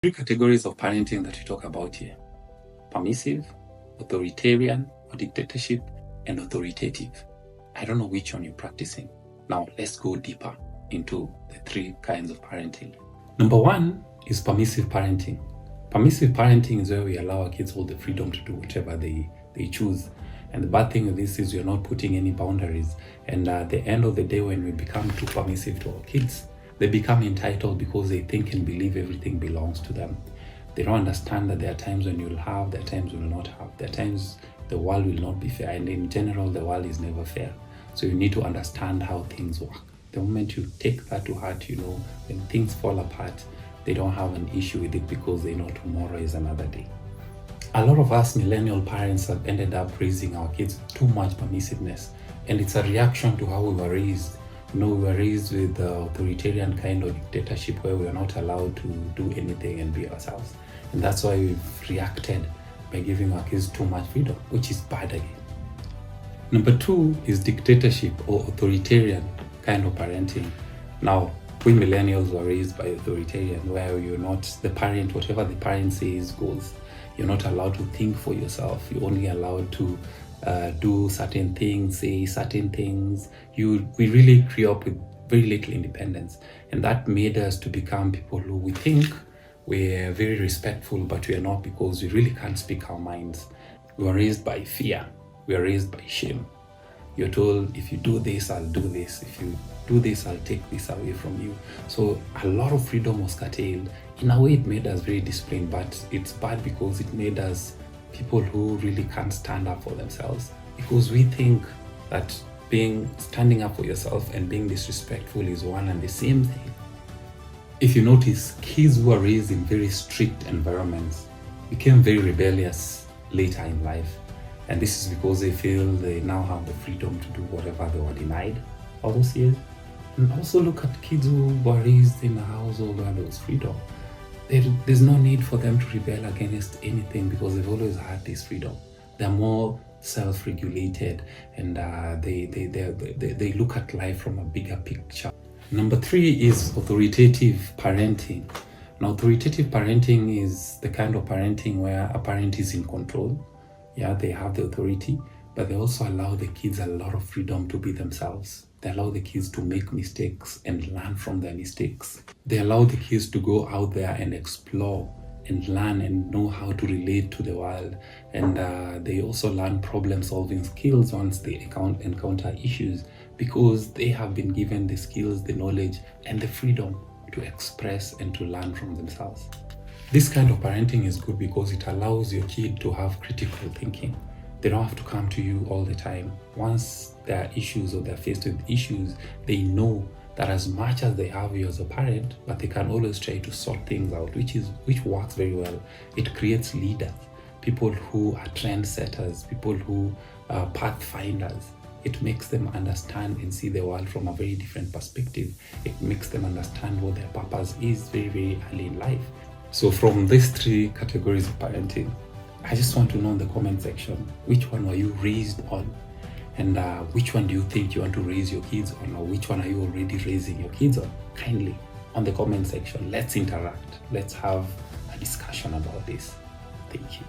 Three categories of parenting that we talk about here: permissive, authoritarian or dictatorship, and authoritative. I don't know which one you're practicing. Now let's go deeper into the three kinds of parenting. Number one is permissive parenting. Permissive parenting is where we allow our kids all the freedom to do whatever they choose. And the bad thing with this is we're not putting any boundaries. And at the end of the day, when we become too permissive to our kids, they become entitled because they think and believe everything belongs to them. They don't understand that there are times when you'll have, there are times you will not have. There are times the world will not be fair. And in general, the world is never fair. So you need to understand how things work. The moment you take that to heart, when things fall apart, they don't have an issue with it because they know tomorrow is another day. A lot of us millennial parents have ended up raising our kids with too much permissiveness. And it's a reaction to how we were raised. We were raised with the authoritarian kind of dictatorship where we are not allowed to do anything and be ourselves. And that's why we've reacted by giving our kids too much freedom, which is bad again. Number two is dictatorship or authoritarian kind of parenting. Now, we millennials were raised by authoritarian where you're not the parent, whatever the parent says goes. You're not allowed to think for yourself. You're only allowed to do certain things, say certain things. We really grew up with very little independence. And that made us to become people who we think we're very respectful, but we are not because we really can't speak our minds. We were raised by fear. We are raised by shame. You're told, if you do this, I'll do this. If you do this, I'll take this away from you. So a lot of freedom was curtailed. In a way, it made us very disciplined, but it's bad because it made us people who really can't stand up for themselves, because we think that standing up for yourself and being disrespectful is one and the same thing. If you notice, kids who are raised in very strict environments became very rebellious later in life. And this is because they feel they now have the freedom to do whatever they were denied all those years. And also look at kids who were raised in a household where there was freedom. There's no need for them to rebel against anything because they've always had this freedom. They're more self-regulated and they look at life from a bigger picture. Number three is authoritative parenting. Now, authoritative parenting is the kind of parenting where a parent is in control. Yeah, they have the authority, but they also allow the kids a lot of freedom to be themselves. They allow the kids to make mistakes and learn from their mistakes. They allow the kids to go out there and explore and learn and know how to relate to the world. And they also learn problem-solving skills once they encounter issues, because they have been given the skills, the knowledge, and the freedom to express and to learn from themselves. This kind of parenting is good because it allows your kid to have critical thinking. They don't have to come to you all the time. Once there are issues or they're faced with issues, they know that as much as they have you as a parent, but they can always try to sort things out, which works very well. It creates leaders, people who are trendsetters, people who are pathfinders. It makes them understand and see the world from a very different perspective. It makes them understand what their purpose is very, very early in life. So from these three categories of parenting, I just want to know in the comment section, which one were you raised on? And which one do you think you want to raise your kids on? Or which one are you already raising your kids on? Kindly, on the comment section, let's interact. Let's have a discussion about this. Thank you.